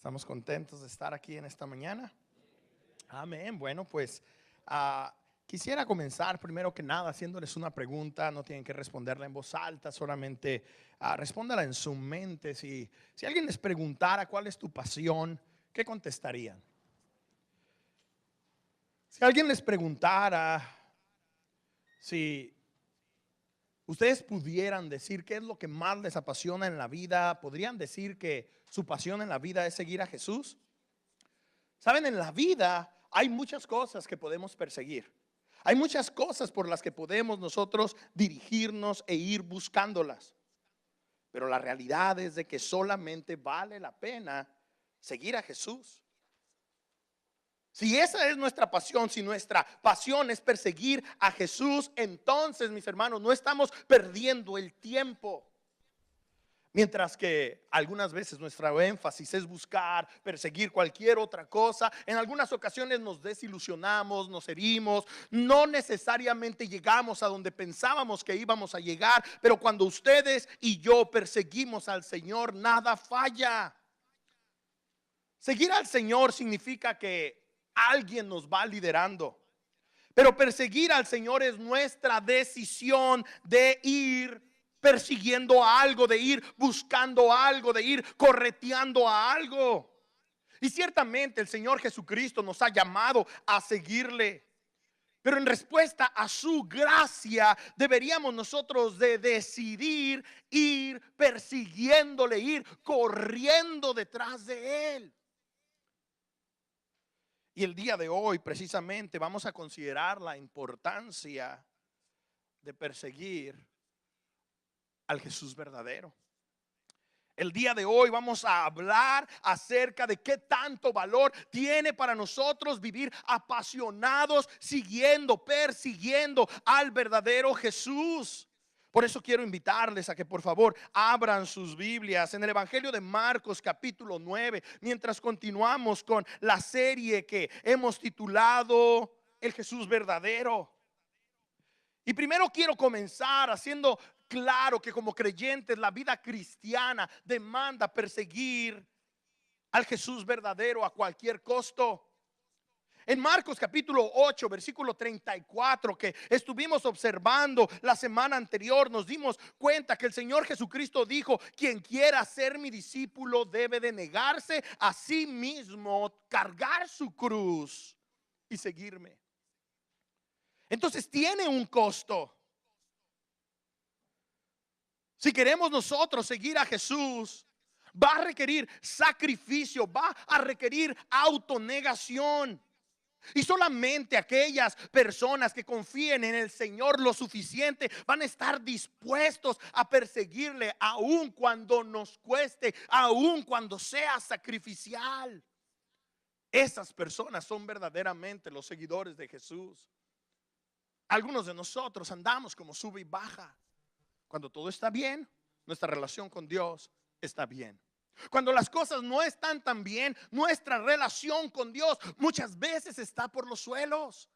Estamos contentos de estar aquí en esta mañana. Amén. Bueno, pues quisiera comenzar primero que nada haciéndoles una pregunta. No tienen que responderla en voz alta, solamente respóndala en su mente. Si alguien les preguntara cuál es tu pasión, ¿qué contestarían? Si alguien les preguntara si ustedes pudieran decir qué es lo que más les apasiona en la vida, ¿podrían decir que su pasión en la vida es seguir a Jesús? Saben, en la vida hay muchas cosas que podemos perseguir. Hay muchas cosas por las que podemos nosotros dirigirnos e ir buscándolas. Pero la realidad es de que solamente vale la pena seguir a Jesús. Si esa es nuestra pasión, si nuestra pasión es perseguir a Jesús, entonces, mis hermanos, no estamos perdiendo el tiempo. Mientras que algunas veces nuestro énfasis es buscar, perseguir cualquier otra cosa, en algunas ocasiones nos desilusionamos, nos herimos, no necesariamente llegamos a donde pensábamos que íbamos a llegar, pero cuando ustedes y yo perseguimos al Señor, nada falla. Seguir al Señor significa que alguien nos va liderando, pero perseguir al Señor es nuestra decisión de ir persiguiendo a algo, de ir buscando algo, de ir correteando a algo. Y ciertamente el Señor Jesucristo nos ha llamado a seguirle. Pero en respuesta a su gracia deberíamos nosotros de decidir ir persiguiéndole, ir corriendo detrás de Él. Y el día de hoy precisamente vamos a considerar la importancia de perseguir al Jesús verdadero. El día de hoy vamos a hablar acerca de qué tanto valor tiene para nosotros vivir apasionados, siguiendo, persiguiendo al verdadero Jesús. Por eso quiero invitarles a que por favor abran sus Biblias en el Evangelio de Marcos capítulo 9, mientras continuamos con la serie que hemos titulado El Jesús verdadero. Y primero quiero comenzar haciendo claro que como creyentes la vida cristiana demanda perseguir al Jesús verdadero a cualquier costo. En Marcos capítulo 8 versículo 34 que estuvimos observando la semana anterior, nos dimos cuenta que el Señor Jesucristo dijo: quien quiera ser mi discípulo debe de negarse a sí mismo, cargar su cruz y seguirme. Entonces tiene un costo. Si queremos nosotros seguir a Jesús, va a requerir sacrificio, va a requerir autonegación. Y solamente aquellas personas que confíen en el Señor lo suficiente van a estar dispuestos a perseguirle, aun cuando nos cueste, aun cuando sea sacrificial. Esas personas son verdaderamente los seguidores de Jesús. Algunos de nosotros andamos como sube y baja. Cuando todo está bien, nuestra relación con Dios está bien. Cuando las cosas no están tan bien, nuestra relación con Dios muchas veces está por los suelos.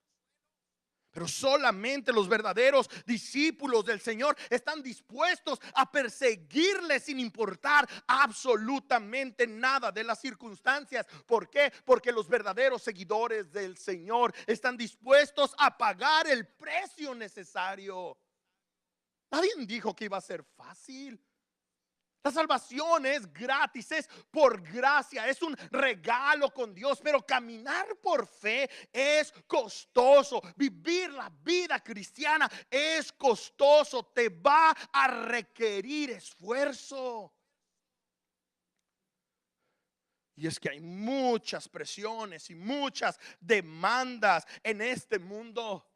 Pero solamente los verdaderos discípulos del Señor están dispuestos a perseguirle sin importar absolutamente nada de las circunstancias. ¿Por qué? Porque los verdaderos seguidores del Señor están dispuestos a pagar el precio necesario. Nadie dijo que iba a ser fácil. La salvación es gratis, es por gracia, es un regalo con Dios, pero caminar por fe es costoso. Vivir la vida cristiana es costoso, te va a requerir esfuerzo. Y es que hay muchas presiones y muchas demandas en este mundo.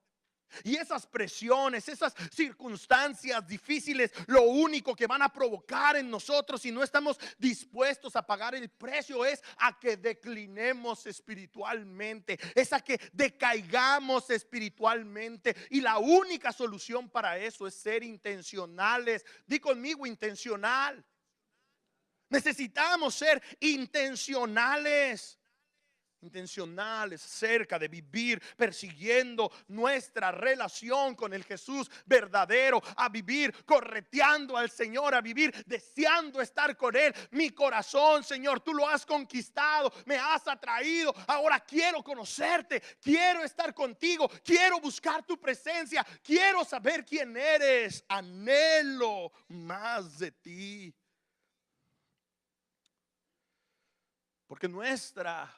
Y esas presiones, esas circunstancias difíciles, lo único que van a provocar en nosotros, si no estamos dispuestos a pagar el precio, es a que declinemos espiritualmente, es a que decaigamos espiritualmente. Y la única solución para eso es ser intencionales. Di conmigo: intencional. Necesitamos ser intencionales. intencionales acerca de vivir persiguiendo nuestra relación con el Jesús verdadero, a vivir correteando al Señor, a vivir deseando estar con Él. Mi corazón, Señor, tú lo has conquistado, me has atraído, ahora quiero conocerte, quiero estar contigo, quiero buscar tu presencia, quiero saber quién eres, anhelo más de ti. Porque nuestra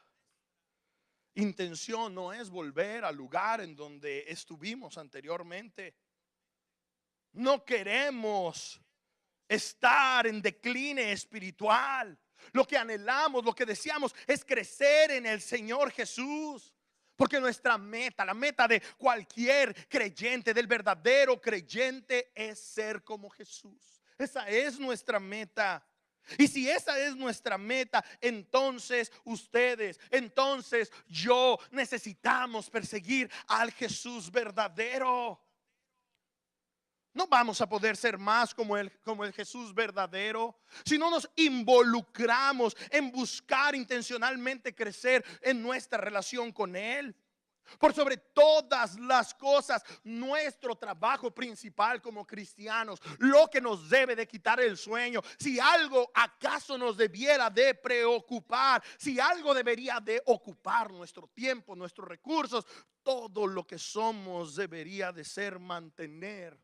intención no es volver al lugar en donde estuvimos anteriormente. No queremos estar en decline espiritual. Lo que anhelamos, lo que deseamos es crecer en el Señor Jesús. Porque nuestra meta, la meta de cualquier creyente, del verdadero creyente, es ser como Jesús. Esa es nuestra meta. Y si esa es nuestra meta, entonces ustedes, entonces yo, necesitamos perseguir al Jesús verdadero. No vamos a poder ser más como el Jesús verdadero si no nos involucramos en buscar intencionalmente crecer en nuestra relación con Él. Por sobre todas las cosas, nuestro trabajo principal como cristianos, lo que nos debe de quitar el sueño, si algo acaso nos debiera de preocupar, si algo debería de ocupar nuestro tiempo, nuestros recursos, todo lo que somos debería de ser mantener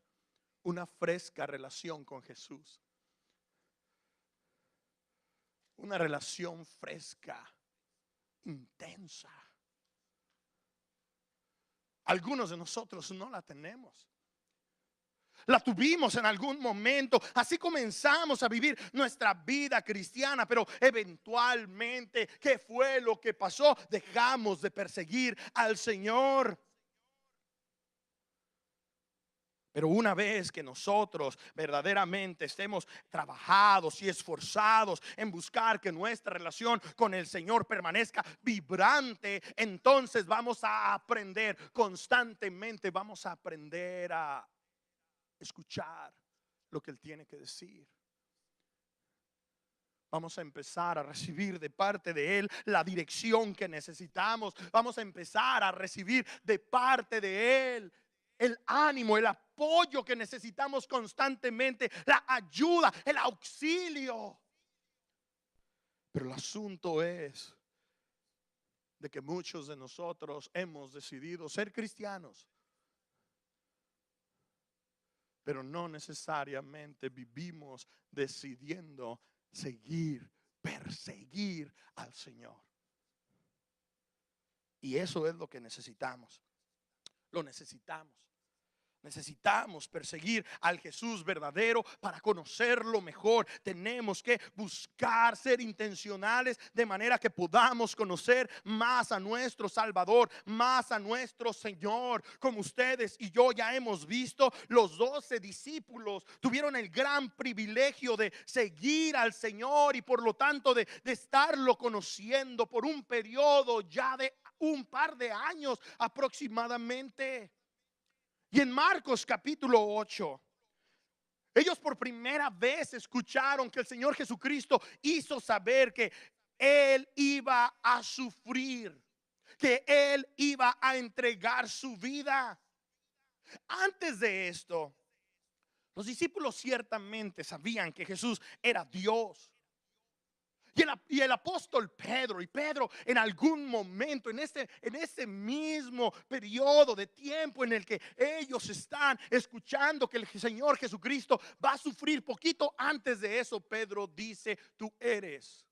una fresca relación con Jesús. Una relación fresca, intensa. Algunos de nosotros no la tenemos. La tuvimos en algún momento, así comenzamos a vivir nuestra vida cristiana, pero eventualmente, ¿qué fue lo que pasó? Dejamos de perseguir al Señor. Pero una vez que nosotros verdaderamente estemos trabajados y esforzados en buscar que nuestra relación con el Señor permanezca vibrante, entonces vamos a aprender constantemente, vamos a aprender a escuchar lo que Él tiene que decir. Vamos a empezar a recibir de parte de Él la dirección que necesitamos. Vamos a empezar a recibir de parte de Él el ánimo, el apoyo que necesitamos constantemente, la ayuda, el auxilio. Pero el asunto es de que muchos de nosotros hemos decidido ser cristianos, pero no necesariamente vivimos decidiendo seguir, perseguir al Señor. Y eso es lo que necesitamos. Lo necesitamos. Necesitamos perseguir al Jesús verdadero para conocerlo mejor. Tenemos que buscar ser intencionales de manera que podamos conocer más a nuestro Salvador, más a nuestro Señor. Como ustedes y yo ya hemos visto, los 12 discípulos tuvieron el gran privilegio de seguir al Señor y por lo tanto de estarlo conociendo por un periodo ya de un par de años aproximadamente. Y en Marcos capítulo 8, ellos por primera vez escucharon que el Señor Jesucristo hizo saber que Él iba a sufrir, que Él iba a entregar su vida. Antes de esto, los discípulos ciertamente sabían que Jesús era Dios. Y el apóstol Pedro, y Pedro en algún momento, en ese mismo periodo de tiempo en el que ellos están escuchando que el Señor Jesucristo va a sufrir, poquito antes de eso, Pedro dice: tú eres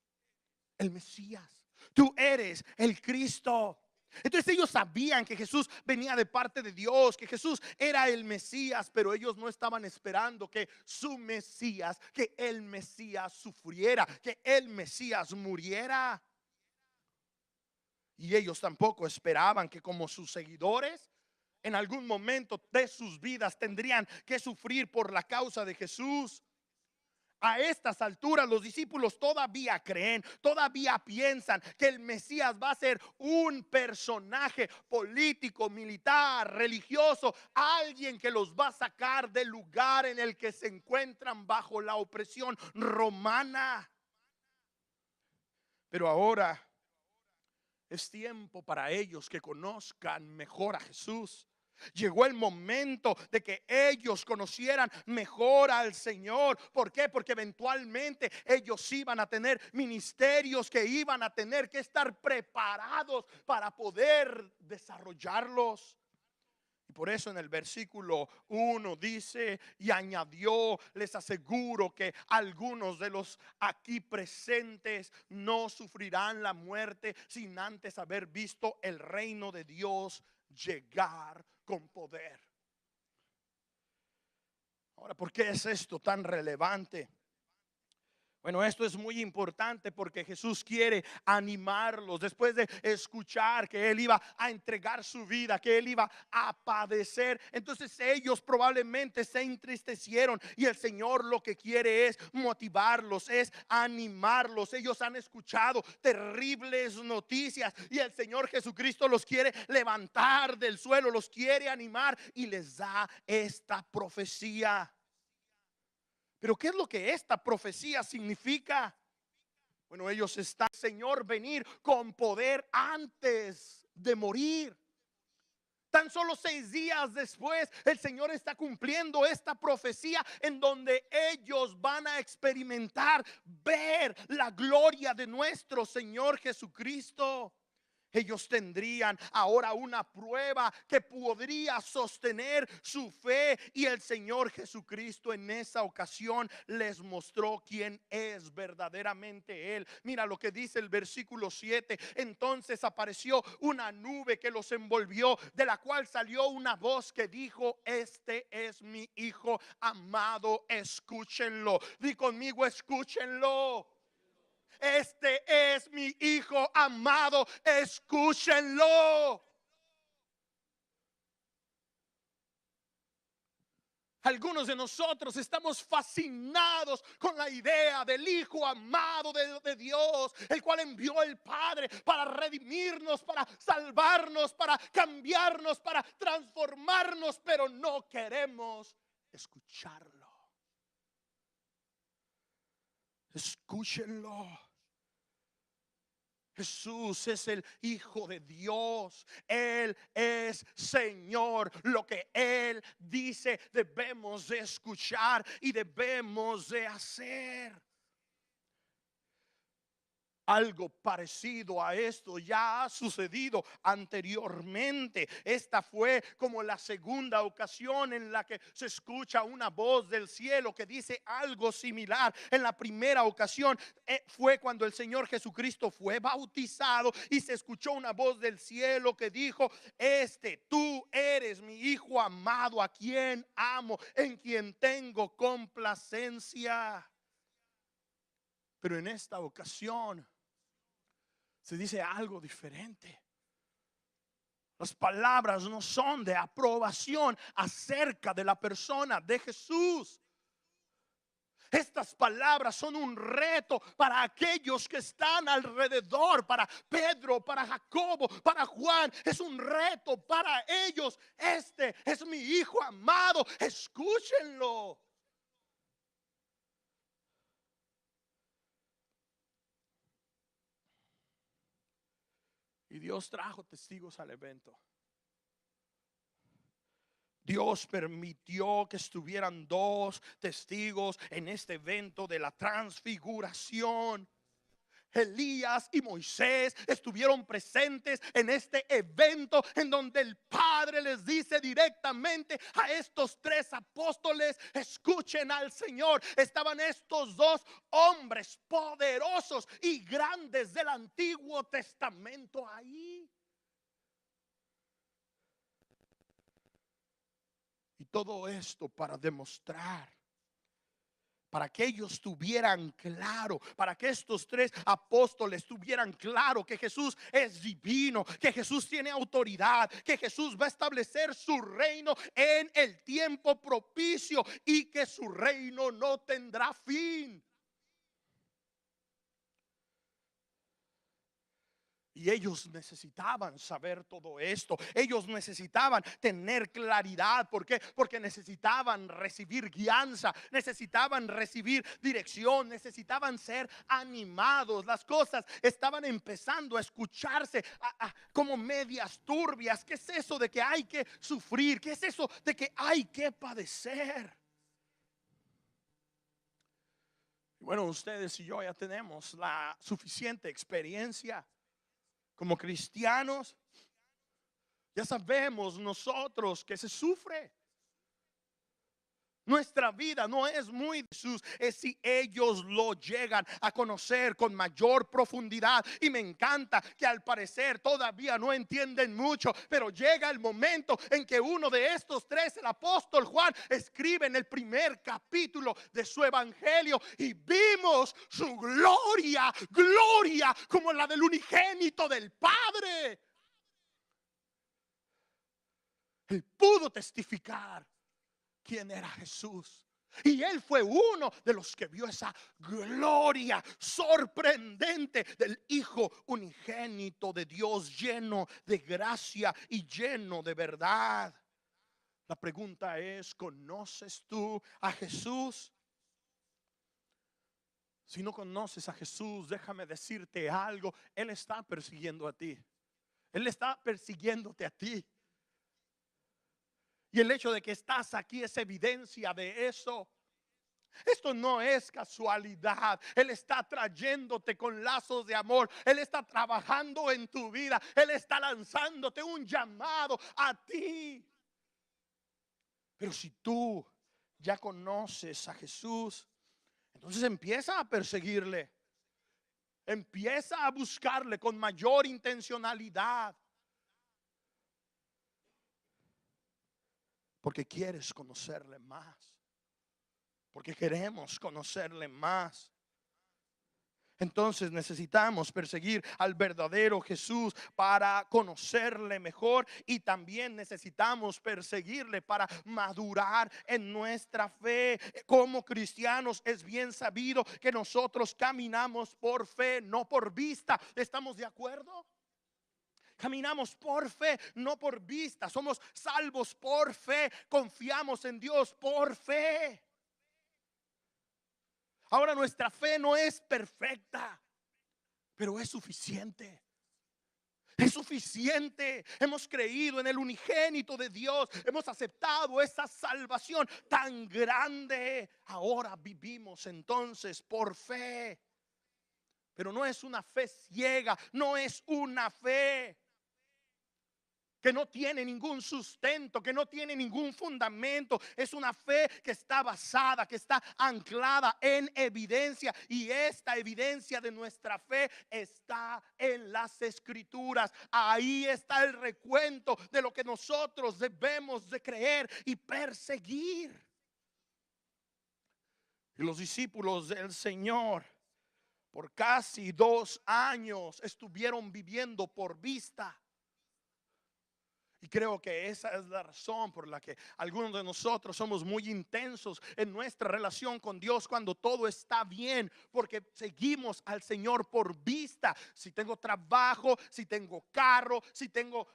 el Mesías, tú eres el Cristo. Entonces ellos sabían que Jesús venía de parte de Dios, que Jesús era el Mesías, pero ellos no estaban esperando que su Mesías, que el Mesías sufriera, que el Mesías muriera. Y ellos tampoco esperaban que como sus seguidores en algún momento de sus vidas tendrían que sufrir por la causa de Jesús. A estas alturas los discípulos todavía creen, todavía piensan que el Mesías va a ser un personaje político, militar, religioso, alguien que los va a sacar del lugar en el que se encuentran bajo la opresión romana. Pero ahora Es tiempo para ellos que conozcan mejor a Jesús. Llegó el momento de que ellos conocieran mejor al Señor. ¿Por qué? Porque eventualmente ellos iban a tener ministerios que iban a tener que estar preparados para poder desarrollarlos. Y por eso en el versículo 1 dice: y añadió, les aseguro que algunos de los aquí presentes no sufrirán la muerte sin antes haber visto el reino de Dios llegar con poder. Ahora, ¿por qué es esto tan relevante? Bueno, esto es muy importante porque Jesús quiere animarlos después de escuchar que Él iba a entregar su vida, que Él iba a padecer. Entonces ellos probablemente se entristecieron y el Señor lo que quiere es motivarlos, es animarlos. Ellos han escuchado terribles noticias y el Señor Jesucristo los quiere levantar del suelo, los quiere animar y les da esta profecía. Pero ¿qué es lo que esta profecía significa? Bueno, ellos están, Señor, venir con poder antes de morir. Tan solo 6 días después, el Señor está cumpliendo esta profecía en donde ellos van a experimentar, ver la gloria de nuestro Señor Jesucristo. Ellos tendrían ahora una prueba que podría sostener su fe, y el Señor Jesucristo en esa ocasión les mostró quién es verdaderamente Él. Mira lo que dice el versículo 7. Entonces apareció una nube que los envolvió, de la cual salió una voz que dijo: este es mi Hijo amado, escúchenlo. Di conmigo: escúchenlo. Este es mi Hijo amado, escúchenlo. Algunos de nosotros estamos fascinados con la idea del Hijo amado de Dios, el cual envió el Padre para redimirnos, para salvarnos, para cambiarnos, para transformarnos, pero no queremos escucharlo. Escúchenlo. Jesús es el Hijo de Dios. Él es Señor. Lo que Él dice debemos de escuchar y debemos de hacer. Algo parecido a esto ya ha sucedido anteriormente. Esta fue como la segunda ocasión en la que se escucha una voz del cielo que dice algo similar. En la primera ocasión fue cuando el Señor Jesucristo fue bautizado y se escuchó una voz del cielo que dijo: tú eres mi Hijo amado, a quien amo, en quien tengo complacencia. Pero en esta ocasión se dice algo diferente. Las palabras no son de aprobación acerca de la persona de Jesús. Estas palabras son un reto para aquellos que están alrededor, para Pedro, para Jacobo, para Juan. Es un reto para ellos. Este es mi Hijo amado, escúchenlo. Y Dios trajo testigos al evento. Dios permitió que estuvieran 2 testigos en este evento de la transfiguración. Elías y Moisés estuvieron presentes en este evento en donde el Padre les dice directamente a estos 3 apóstoles: escuchen al Señor. Estaban estos 2 hombres poderosos y grandes del Antiguo Testamento ahí. Y todo esto para demostrar, para que ellos tuvieran claro, para que estos 3 apóstoles tuvieran claro que Jesús es divino, que Jesús tiene autoridad, que Jesús va a establecer su reino en el tiempo propicio y que su reino no tendrá fin. Y ellos necesitaban saber todo esto. Ellos necesitaban tener claridad. ¿Por qué? Porque necesitaban recibir guianza, necesitaban recibir dirección, necesitaban ser animados. Las cosas estaban empezando a escucharse como medias turbias. ¿Qué es eso de que hay que sufrir? ¿Qué es eso de que hay que padecer? Bueno, ustedes y yo ya tenemos la suficiente experiencia como cristianos. Ya sabemos nosotros que se sufre. Nuestra vida no es muy de Jesús, es si ellos lo llegan a conocer con mayor profundidad. Y me encanta que al parecer todavía no entienden mucho, pero llega el momento en que uno de estos tres, el apóstol Juan, escribe en el primer capítulo de su evangelio: y vimos su gloria, gloria como la del unigénito del Padre. Él pudo testificar quién era Jesús. Y él fue uno de los que vio esa gloria sorprendente del Hijo unigénito de Dios, lleno de gracia y lleno de verdad. La pregunta es: ¿conoces tú a Jesús? Si no conoces a Jesús, déjame decirte algo. Él está persiguiendo a ti. Él está persiguiéndote a ti. Y el hecho de que estás aquí es evidencia de eso. Esto no es casualidad. Él está trayéndote con lazos de amor. Él está trabajando en tu vida. Él está lanzándote un llamado a ti. Pero si tú ya conoces a Jesús, entonces empieza a perseguirle. Empieza a buscarle con mayor intencionalidad. Porque quieres conocerle más. Porque queremos conocerle más. Entonces necesitamos perseguir al verdadero Jesús para conocerle mejor. Y también necesitamos perseguirle para madurar en nuestra fe. Como cristianos es bien sabido que nosotros caminamos por fe, no por vista. ¿Estamos de acuerdo? Caminamos por fe, no por vista. Somos salvos por fe. Confiamos en Dios por fe. Ahora, nuestra fe no es perfecta, pero es suficiente. Es suficiente. Hemos creído en el unigénito de Dios. Hemos aceptado esa salvación tan grande. Ahora vivimos entonces por fe. Pero no es una fe ciega. No es una fe que no tiene ningún sustento, que no tiene ningún fundamento. Es una fe que está basada, que está anclada en evidencia. Y esta evidencia de nuestra fe está en las Escrituras. Ahí está el recuento de lo que nosotros debemos de creer y perseguir. Y los discípulos del Señor por casi 2 años estuvieron viviendo por vista. Y creo que esa es la razón por la que algunos de nosotros somos muy intensos en nuestra relación con Dios cuando todo está bien, porque seguimos al Señor por vista. Si tengo trabajo, si tengo carro, si tengo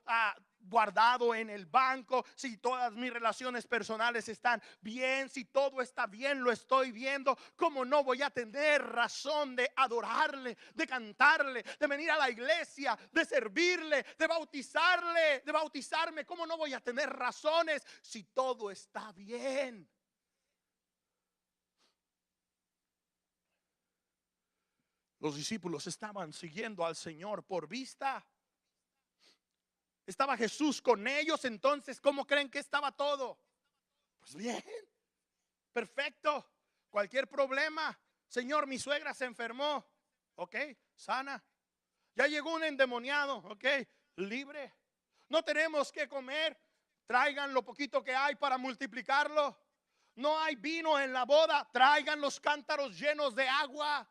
guardado en el banco, si todas mis relaciones personales están bien, si todo está bien, lo estoy viendo, ¿cómo no voy a tener razón de adorarle, de cantarle, de venir a la iglesia, de servirle, de bautizarle, de bautizarme? ¿Cómo no voy a tener razones si todo está bien? Los discípulos estaban siguiendo al Señor por vista. Estaba Jesús con ellos, entonces ¿cómo creen que estaba todo? Pues bien, perfecto. Cualquier problema: Señor, mi suegra se enfermó, ok, sana. Ya llegó un endemoniado, ok, libre. No tenemos que comer, traigan lo poquito que hay para multiplicarlo. No hay vino en la boda, traigan los cántaros llenos de agua.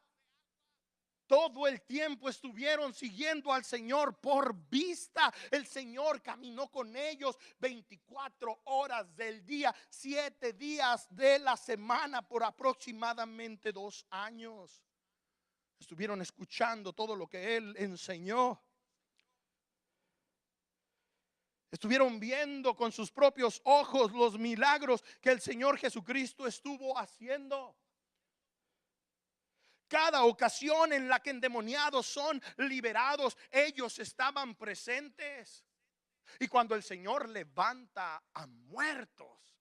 Todo el tiempo estuvieron siguiendo al Señor por vista. El Señor caminó con ellos 24 horas del día, 7 días de la semana por aproximadamente 2 años. Estuvieron escuchando todo lo que Él enseñó. Estuvieron viendo con sus propios ojos los milagros que el Señor Jesucristo estuvo haciendo. Cada ocasión en la que endemoniados son liberados, ellos estaban presentes. Y cuando el Señor levanta a muertos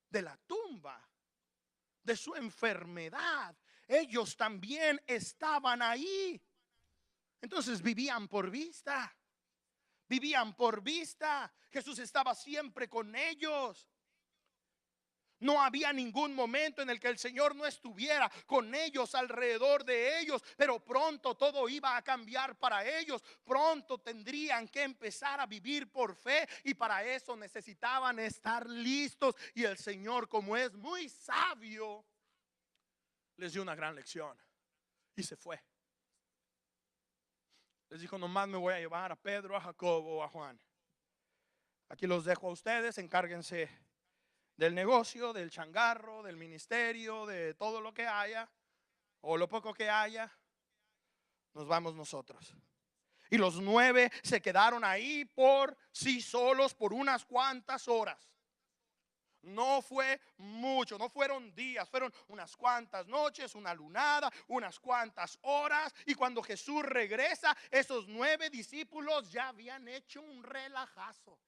de la tumba, de su enfermedad, ellos también estaban ahí. Entonces vivían por vista. Vivían por vista. Jesús estaba siempre con ellos. No había ningún momento en el que el Señor no estuviera con ellos, alrededor de ellos. Pero pronto todo iba a cambiar para ellos. Pronto tendrían que empezar a vivir por fe, y para eso necesitaban estar listos. Y el Señor, como es muy sabio, les dio una gran lección y se fue. Les dijo: nomás me voy a llevar a Pedro, a Jacobo, a Juan. Aquí los dejo a ustedes, encárguense del negocio, del changarro, del ministerio, de todo lo que haya o lo poco que haya. Nos vamos nosotros. Y los 9 se quedaron ahí por sí solos por unas cuantas horas. No fue mucho, no fueron días, fueron unas cuantas noches, una lunada, unas cuantas horas. Y cuando Jesús regresa, esos 9 discípulos ya habían hecho un relajazo.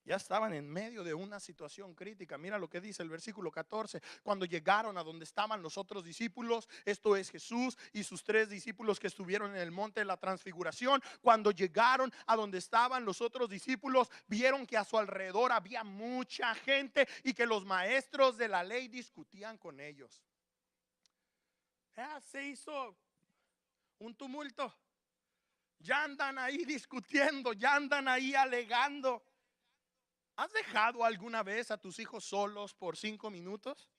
Ya estaban en medio de una situación crítica. Mira lo que dice el versículo 14. Cuando llegaron a donde estaban los otros discípulos, esto es Jesús y sus 3 discípulos que estuvieron en el monte de la transfiguración. Cuando llegaron a donde estaban los otros discípulos, vieron que a su alrededor había mucha gente y que los maestros de la ley discutían con ellos. Se hizo un tumulto. Ya andan ahí discutiendo, ya andan ahí alegando. ¿Has dejado alguna vez a tus hijos solos por 5 minutos?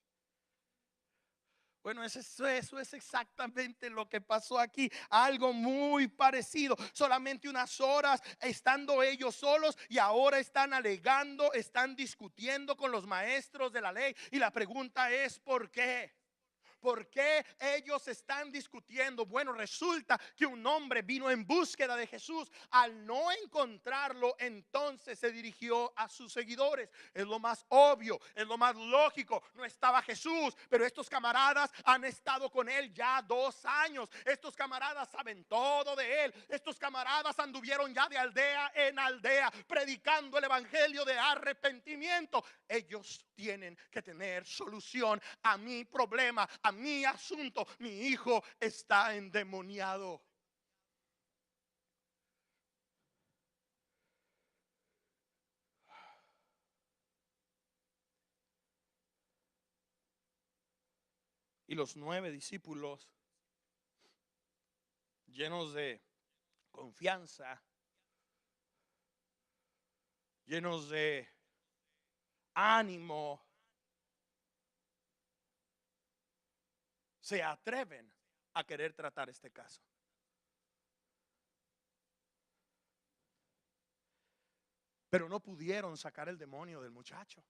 Bueno, eso es exactamente lo que pasó aquí. Algo muy parecido. Solamente unas horas estando ellos solos, y ahora están alegando, están discutiendo con los maestros de la ley. Y la pregunta es: ¿por qué? ¿Por qué ellos están discutiendo? Bueno, resulta que un hombre vino en búsqueda de Jesús. Al no encontrarlo, entonces se dirigió a sus seguidores. Es lo más obvio, es lo más lógico. No estaba Jesús, pero estos camaradas han estado con él ya 2 años. Estos camaradas saben todo de él. Estos camaradas anduvieron ya de aldea en aldea predicando el evangelio de arrepentimiento. Ellos tienen que tener solución a mi problema, a mi asunto. Mi hijo está endemoniado. Y los 9 discípulos, llenos de confianza, llenos de ánimo, se atreven a querer tratar este caso. Pero no pudieron sacar el demonio del muchacho,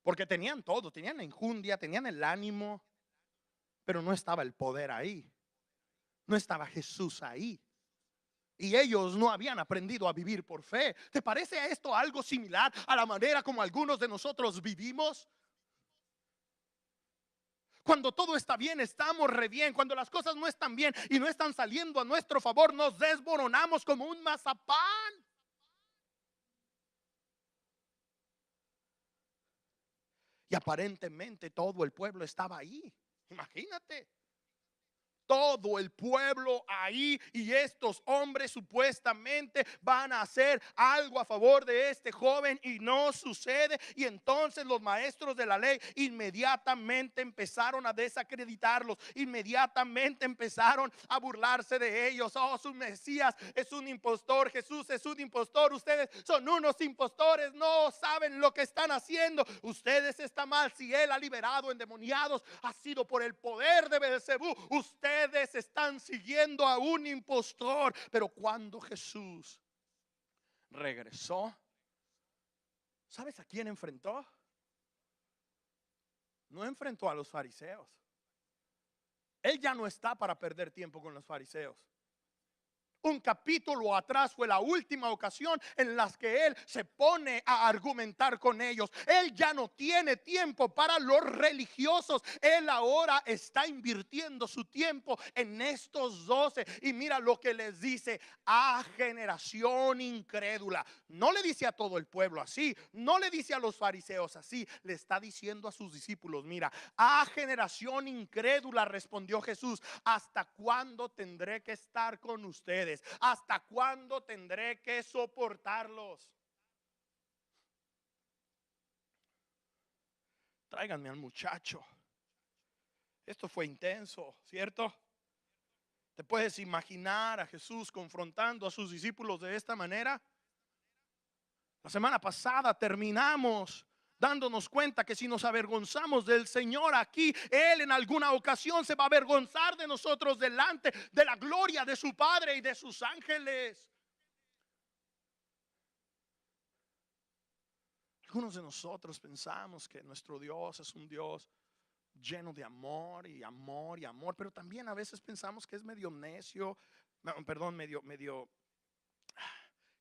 porque tenían todo, tenían la enjundia, tenían el ánimo, pero no estaba el poder ahí. No estaba Jesús ahí. Y ellos no habían aprendido a vivir por fe. ¿Te parece esto algo similar a la manera como algunos de nosotros vivimos? Cuando todo está bien, estamos re bien. Cuando las cosas no están bien y no están saliendo a nuestro favor, nos desmoronamos como un mazapán. Y aparentemente todo el pueblo estaba ahí. Imagínate. Todo el pueblo ahí, y estos hombres supuestamente van a hacer algo a favor de este joven, y no sucede. Y entonces los maestros de la ley inmediatamente empezaron a desacreditarlos, inmediatamente empezaron a burlarse de ellos. Oh, su Mesías es un impostor, Jesús es un impostor, ustedes son unos impostores, no saben lo que están haciendo, ustedes están mal. Si él ha liberado endemoniados, ha sido por el poder de Beelzebú. Ustedes están siguiendo a un impostor. Pero cuando Jesús regresó, ¿sabes a quién enfrentó? No enfrentó a los fariseos, Él ya no está para perder tiempo con los fariseos. Un capítulo atrás fue la última ocasión en las que él se pone a argumentar con ellos. Él ya no tiene tiempo para los religiosos. Él ahora está invirtiendo su tiempo en estos 12. Y mira lo que les dice: a generación incrédula. No le dice a todo el pueblo así, no le dice a los fariseos así, le está diciendo a sus discípulos: mira, a generación incrédula, respondió Jesús, ¿hasta cuándo tendré que estar con ustedes? ¿Hasta cuándo tendré que soportarlos? Tráiganme al muchacho. Esto fue intenso, ¿cierto? ¿Te puedes imaginar a Jesús confrontando a sus discípulos de esta manera? La semana pasada terminamos dándonos cuenta que si nos avergonzamos del Señor aquí, Él en alguna ocasión se va a avergonzar de nosotros delante de la gloria de su Padre y de sus ángeles. Algunos de nosotros pensamos que nuestro Dios es un Dios lleno de amor y amor y amor, pero también a veces pensamos que es medio necio, perdón, medio,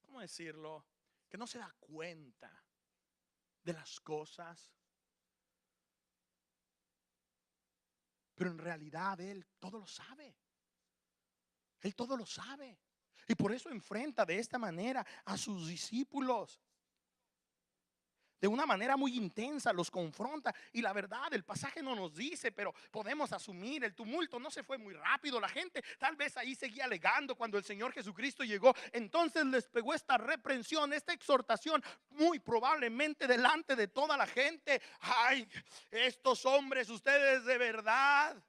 ¿cómo decirlo? Que no se da cuenta de las cosas. Pero en realidad Él todo lo sabe. Él todo lo sabe. Y por eso enfrenta de esta manera a sus discípulos. De una manera muy intensa los confronta. Y la verdad, el pasaje no nos dice, pero podemos asumir, el tumulto no se fue muy rápido. La gente tal vez ahí seguía alegando cuando el Señor Jesucristo llegó. Entonces les pegó esta reprensión, esta exhortación, muy probablemente delante de toda la gente. Ay, estos hombres, ustedes de verdad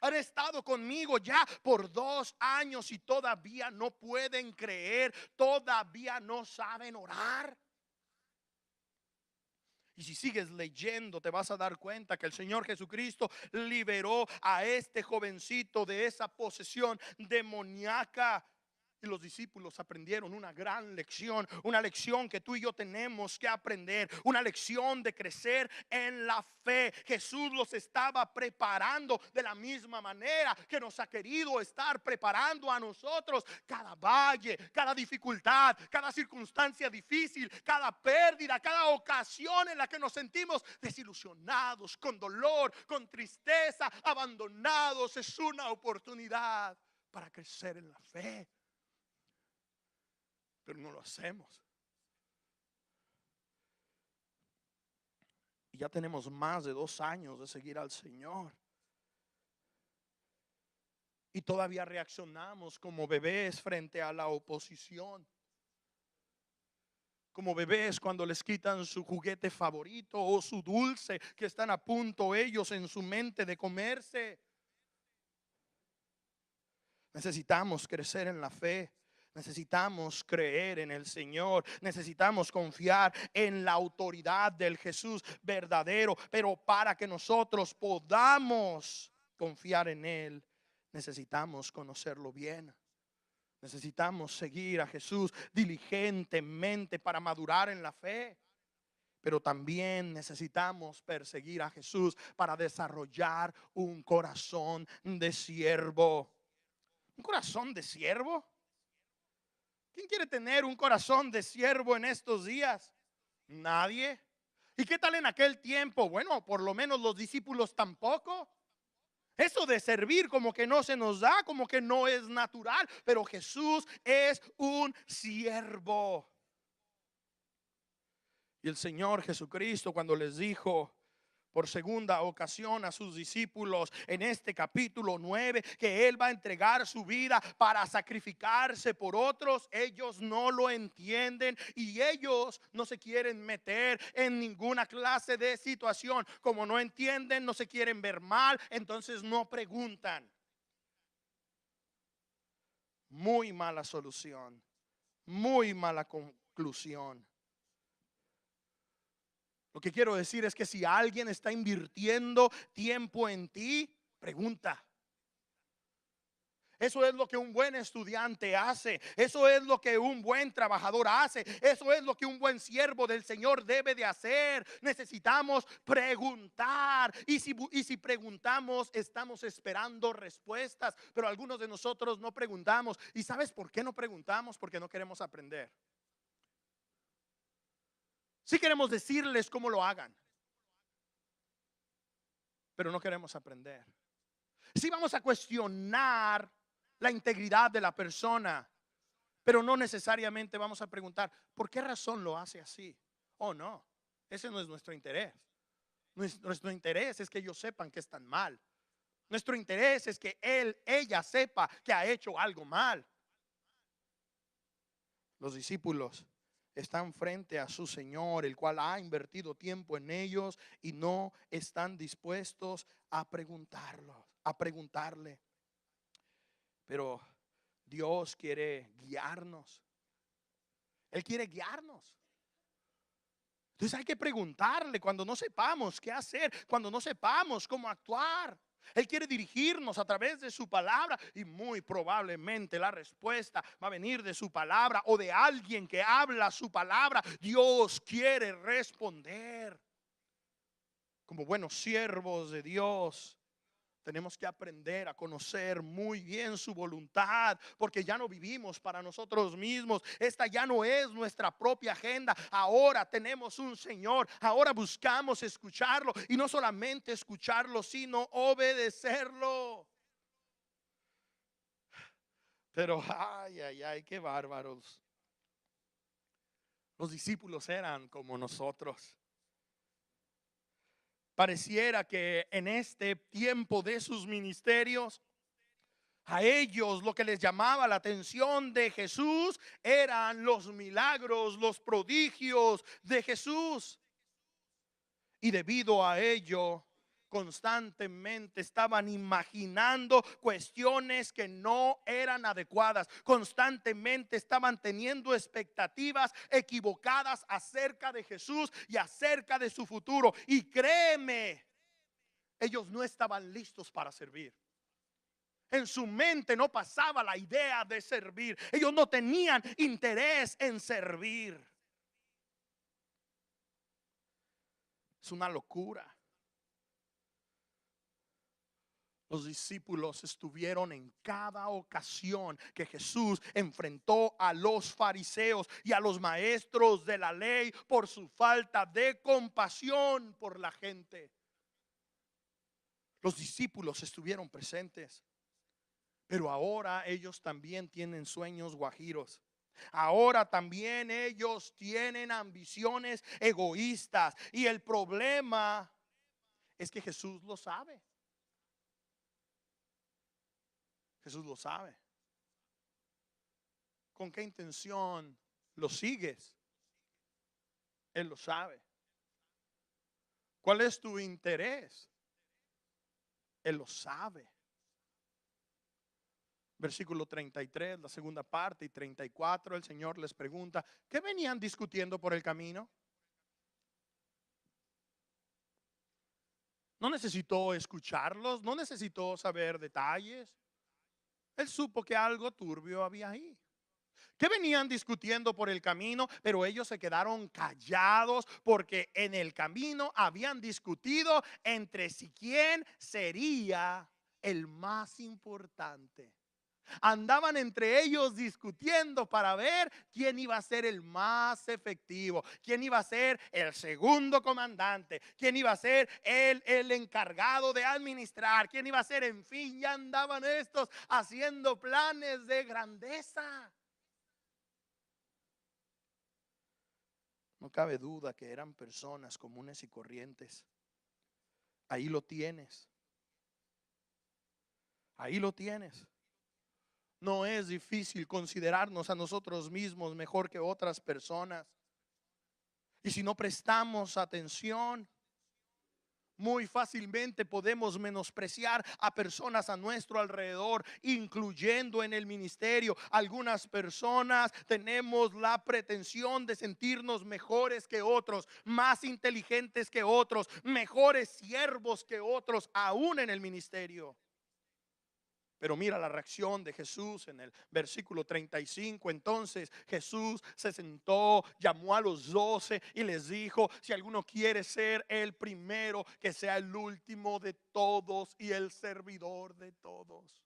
han estado conmigo ya por 2 años y todavía no pueden creer, todavía no saben orar. Y si sigues leyendo, te vas a dar cuenta que el Señor Jesucristo liberó a este jovencito de esa posesión demoníaca. Y los discípulos aprendieron una gran lección, una lección que tú y yo tenemos que aprender, una lección de crecer en la fe. Jesús los estaba preparando de la misma manera que nos ha querido estar preparando a nosotros. Cada valle, cada dificultad, cada circunstancia difícil, cada pérdida, cada ocasión en la que nos sentimos desilusionados, con dolor, con tristeza, abandonados, es una oportunidad para crecer en la fe. Pero no lo hacemos. Y ya tenemos más de 2 años de seguir al Señor. Y todavía reaccionamos como bebés frente a la oposición. Como bebés cuando les quitan su juguete favorito o su dulce que están a punto ellos en su mente de comerse. Necesitamos crecer en la fe. Necesitamos creer en el Señor. Necesitamos confiar en la autoridad del Jesús verdadero. Pero para que nosotros podamos confiar en Él, necesitamos conocerlo bien. Necesitamos seguir a Jesús diligentemente para madurar en la fe. Pero también necesitamos perseguir a Jesús para desarrollar un corazón de siervo. ¿Un corazón de siervo? ¿Quién quiere tener un corazón de siervo en estos días? Nadie. ¿Y qué tal en aquel tiempo? Bueno, por lo menos los discípulos tampoco. Eso de servir como que no se nos da, como que no es natural. Pero Jesús es un siervo. Y el Señor Jesucristo, cuando les dijo por segunda ocasión a sus discípulos en este capítulo 9 que Él va a entregar su vida para sacrificarse por otros, ellos no lo entienden y ellos no se quieren meter en ninguna clase de situación. Como no entienden, no se quieren ver mal, entonces no preguntan. Muy mala solución, muy mala conclusión. Lo que quiero decir es que si alguien está invirtiendo tiempo en ti, pregunta. Eso es lo que un buen estudiante hace. Eso es lo que un buen trabajador hace. Eso es lo que un buen siervo del Señor debe de hacer. Necesitamos preguntar. Y si preguntamos, estamos esperando respuestas. Pero algunos de nosotros no preguntamos. ¿Y sabes por qué no preguntamos? Porque no queremos aprender. Sí queremos decirles cómo lo hagan, pero no queremos aprender. Sí vamos a cuestionar la integridad de la persona, pero no necesariamente vamos a preguntar por qué razón lo hace así. Oh, no, ese no es nuestro interés. Nuestro interés es que ellos sepan que están mal. Nuestro interés es que ella sepa que ha hecho algo mal. Los discípulos están frente a su Señor, el cual ha invertido tiempo en ellos, y no están dispuestos a preguntarle. Pero Dios quiere guiarnos. Él quiere guiarnos. Entonces hay que preguntarle cuando no sepamos qué hacer, cuando no sepamos cómo actuar. Él quiere dirigirnos a través de su palabra, y muy probablemente la respuesta va a venir de su palabra o de alguien que habla su palabra. Dios quiere responder. Como buenos siervos de Dios, tenemos que aprender a conocer muy bien su voluntad, porque ya no vivimos para nosotros mismos. Esta ya no es nuestra propia agenda. Ahora tenemos un Señor. Ahora buscamos escucharlo, y no solamente escucharlo, sino obedecerlo. Pero ay, qué bárbaros. Los discípulos eran como nosotros. Pareciera que en este tiempo de sus ministerios, a ellos lo que les llamaba la atención de Jesús eran los milagros, los prodigios de Jesús. Y debido a ello, constantemente estaban imaginando cuestiones que no eran adecuadas. Constantemente estaban teniendo expectativas equivocadas acerca de Jesús y acerca de su futuro. Y créeme, ellos no estaban listos para servir. En su mente no pasaba la idea de servir. Ellos no tenían interés en servir. Es una locura. Los discípulos estuvieron en cada ocasión que Jesús enfrentó a los fariseos y a los maestros de la ley por su falta de compasión por la gente. Los discípulos estuvieron presentes, pero ahora ellos también tienen sueños guajiros. Ahora también ellos tienen ambiciones egoístas, y el problema es que Jesús lo sabe. Jesús lo sabe. ¿Con qué intención lo sigues? Él lo sabe. ¿Cuál es tu interés? Él lo sabe. Versículo 33, la segunda parte, y 34, el Señor les pregunta: ¿qué venían discutiendo por el camino? No necesitó escucharlos, no necesitó saber detalles. Él supo que algo turbio había ahí. ¿Qué venían discutiendo por el camino? Pero ellos se quedaron callados, porque en el camino habían discutido entre sí quién sería el más importante. Andaban entre ellos discutiendo para ver quién iba a ser el más efectivo, quién iba a ser el segundo comandante, quién iba a ser el encargado de administrar, quién iba a ser, en fin, ya andaban estos haciendo planes de grandeza. No cabe duda que eran personas comunes y corrientes. Ahí lo tienes. Ahí lo tienes. No es difícil considerarnos a nosotros mismos mejor que otras personas. Y si no prestamos atención, muy fácilmente podemos menospreciar a personas a nuestro alrededor, incluyendo en el ministerio. Algunas personas tenemos la pretensión de sentirnos mejores que otros, más inteligentes que otros, mejores siervos que otros, aún en el ministerio. Pero mira la reacción de Jesús en el versículo 35. Entonces Jesús se sentó, llamó a los 12 y les dijo: si alguno quiere ser el primero, que sea el último de todos y el servidor de todos.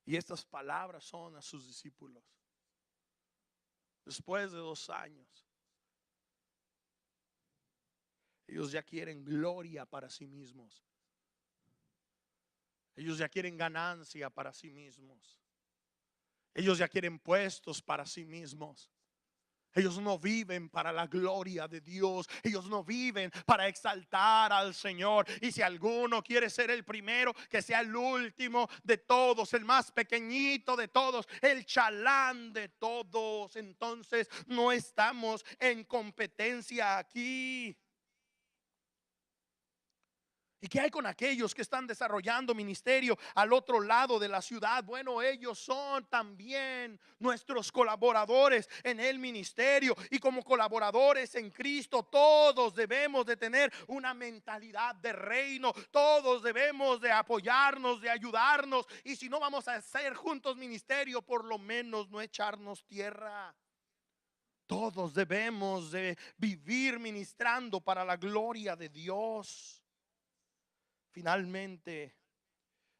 Y estas palabras son a sus discípulos. Después de 2 años, ellos ya quieren gloria para sí mismos. Ellos ya quieren ganancia para sí mismos. Ellos ya quieren puestos para sí mismos. Ellos no viven para la gloria de Dios. Ellos no viven para exaltar al Señor. Y si alguno quiere ser el primero, que sea el último de todos, el más pequeñito de todos, el chalán de todos. Entonces no estamos en competencia aquí. ¿Y qué hay con aquellos que están desarrollando ministerio al otro lado de la ciudad? Bueno, ellos son también nuestros colaboradores en el ministerio. Y como colaboradores en Cristo, todos debemos de tener una mentalidad de reino. Todos debemos de apoyarnos, de ayudarnos. Y si no vamos a hacer juntos ministerio, por lo menos no echarnos tierra. Todos debemos de vivir ministrando para la gloria de Dios. Finalmente,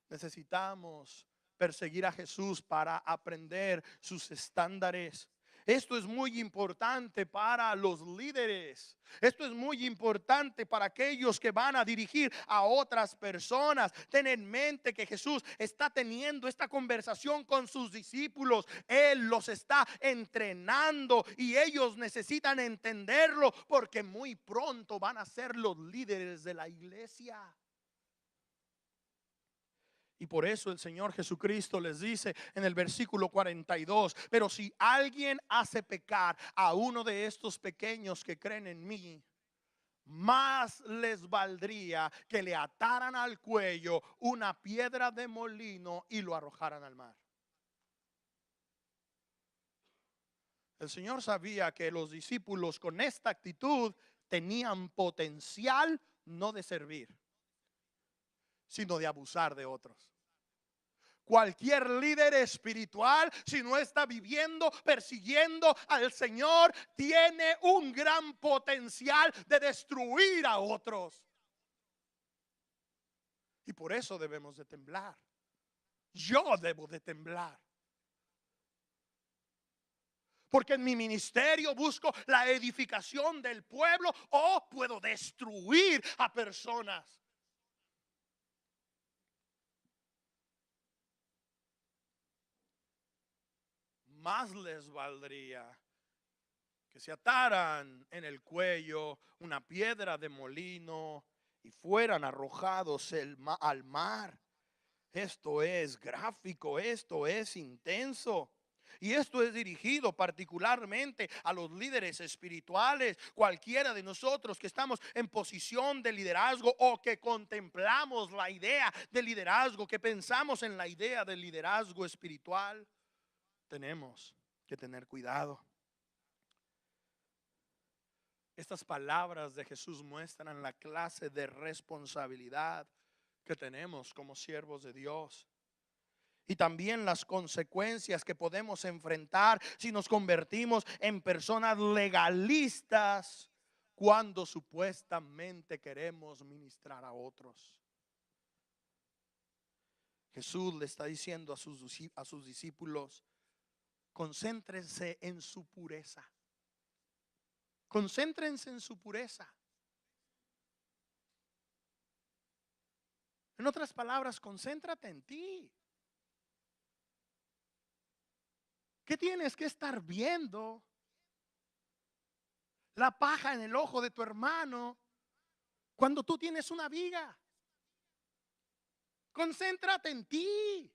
necesitamos perseguir a Jesús para aprender sus estándares. Esto es muy importante para los líderes. Esto es muy importante para aquellos que van a dirigir a otras personas. Ten en mente que Jesús está teniendo esta conversación con sus discípulos. Él los está entrenando y ellos necesitan entenderlo, porque muy pronto van a ser los líderes de la iglesia. Y por eso el Señor Jesucristo les dice en el versículo 42: pero si alguien hace pecar a uno de estos pequeños que creen en mí, más les valdría que le ataran al cuello una piedra de molino y lo arrojaran al mar. El Señor sabía que los discípulos con esta actitud tenían potencial no de servir, sino de abusar de otros. Cualquier líder espiritual, si no está viviendo, persiguiendo al Señor, tiene un gran potencial de destruir a otros. Y por eso debemos de temblar. Yo debo de temblar. Porque en mi ministerio busco la edificación del pueblo o puedo destruir a personas. Más les valdría que se ataran en el cuello una piedra de molino y fueran arrojados al mar. Esto es gráfico, esto es intenso. Y esto es dirigido particularmente a los líderes espirituales. Cualquiera de nosotros que estamos en posición de liderazgo o que contemplamos la idea de liderazgo, que pensamos en la idea del liderazgo espiritual, tenemos que tener cuidado. Estas palabras de Jesús muestran la clase de responsabilidad que tenemos como siervos de Dios. Y también las consecuencias que podemos enfrentar si nos convertimos en personas legalistas cuando supuestamente queremos ministrar a otros. Jesús le está diciendo a sus discípulos: concéntrense en su pureza. Concéntrense en su pureza. En otras palabras, concéntrate en ti. ¿Qué tienes que estar viendo? La paja en el ojo de tu hermano cuando tú tienes una viga. Concéntrate en ti.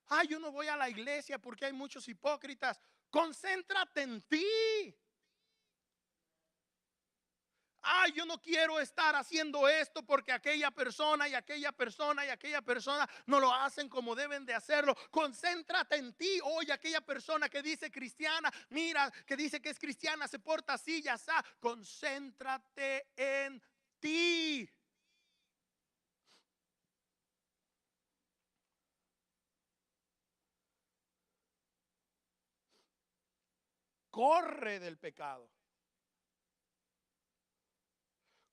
Ay, yo no voy a la iglesia porque hay muchos hipócritas. Concéntrate en ti. Ay, yo no quiero estar haciendo esto porque aquella persona y aquella persona y aquella persona no lo hacen como deben de hacerlo. Concéntrate en ti. Oye, aquella persona que dice cristiana, mira, que dice que es cristiana, se porta así, ya está. Concéntrate en ti. Corre del pecado.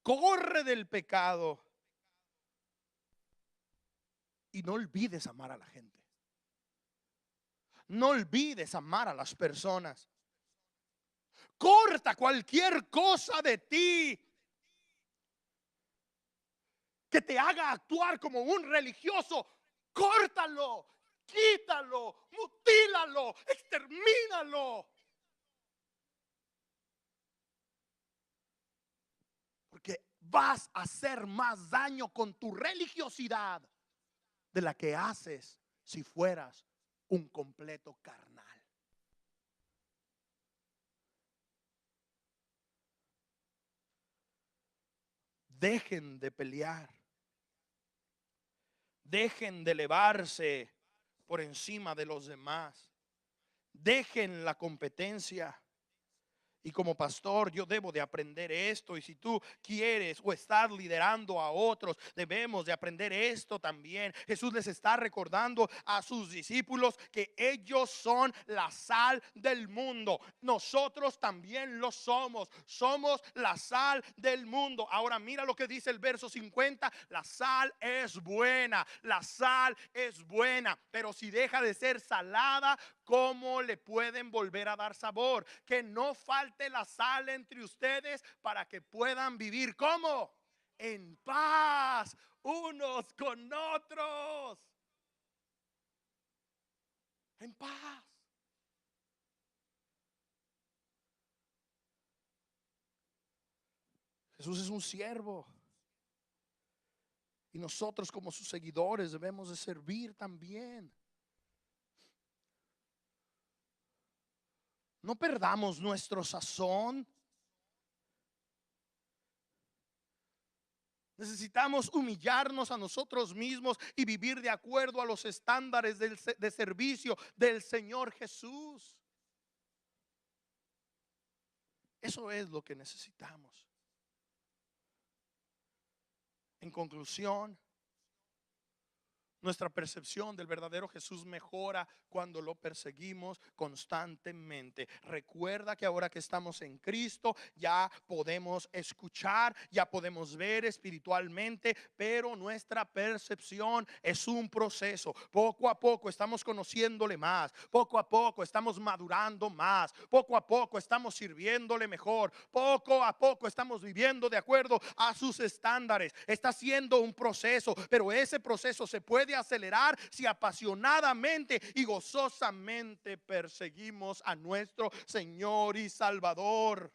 Corre del pecado. Y no olvides amar a la gente. No olvides amar a las personas. Corta cualquier cosa de ti que te haga actuar como un religioso. Córtalo, quítalo, mutílalo, extermínalo. Porque vas a hacer más daño con tu religiosidad de la que haces si fueras un completo carnal. Dejen de pelear. Dejen de elevarse por encima de los demás. Dejen la competencia. Y como pastor yo debo de aprender esto. Y si tú quieres o estás liderando a otros, debemos de aprender esto también. Jesús les está recordando a sus discípulos que ellos son la sal del mundo. Nosotros también lo somos. Somos la sal del mundo. Ahora mira lo que dice el verso 50. La sal es buena. La sal es buena. Pero si deja de ser salada, ¿cómo le pueden volver a dar sabor? Que no falte la sal entre ustedes para que puedan vivir. ¿Cómo? En paz unos con otros. En paz. Jesús es un siervo. Y nosotros como sus seguidores debemos de servir también. No perdamos nuestro sazón. Necesitamos humillarnos a nosotros mismos y vivir de acuerdo a los estándares de servicio del Señor Jesús. Eso es lo que necesitamos. En conclusión, nuestra percepción del verdadero Jesús mejora cuando lo perseguimos constantemente. Recuerda que ahora que estamos en Cristo ya podemos escuchar, ya podemos ver espiritualmente, pero nuestra percepción es un proceso. Poco a poco estamos conociéndole más, poco a poco estamos madurando más, poco a poco estamos sirviéndole mejor, poco a poco estamos viviendo de acuerdo a sus estándares. Está siendo un proceso, pero ese proceso se puede acelerar si apasionadamente y gozosamente perseguimos a nuestro Señor y Salvador.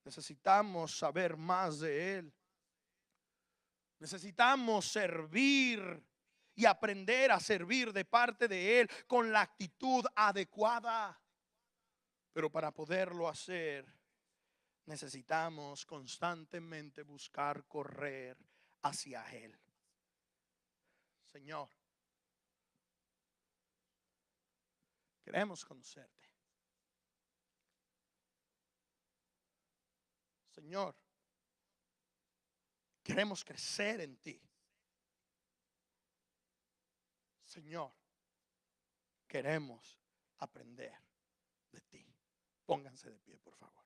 Necesitamos saber más de Él. Necesitamos servir y aprender a servir de parte de Él con la actitud adecuada. Pero para poderlo hacer, necesitamos constantemente buscar correr hacia Él. Señor, queremos conocerte. Señor, queremos crecer en ti. Señor, queremos aprender de ti. Pónganse de pie, por favor.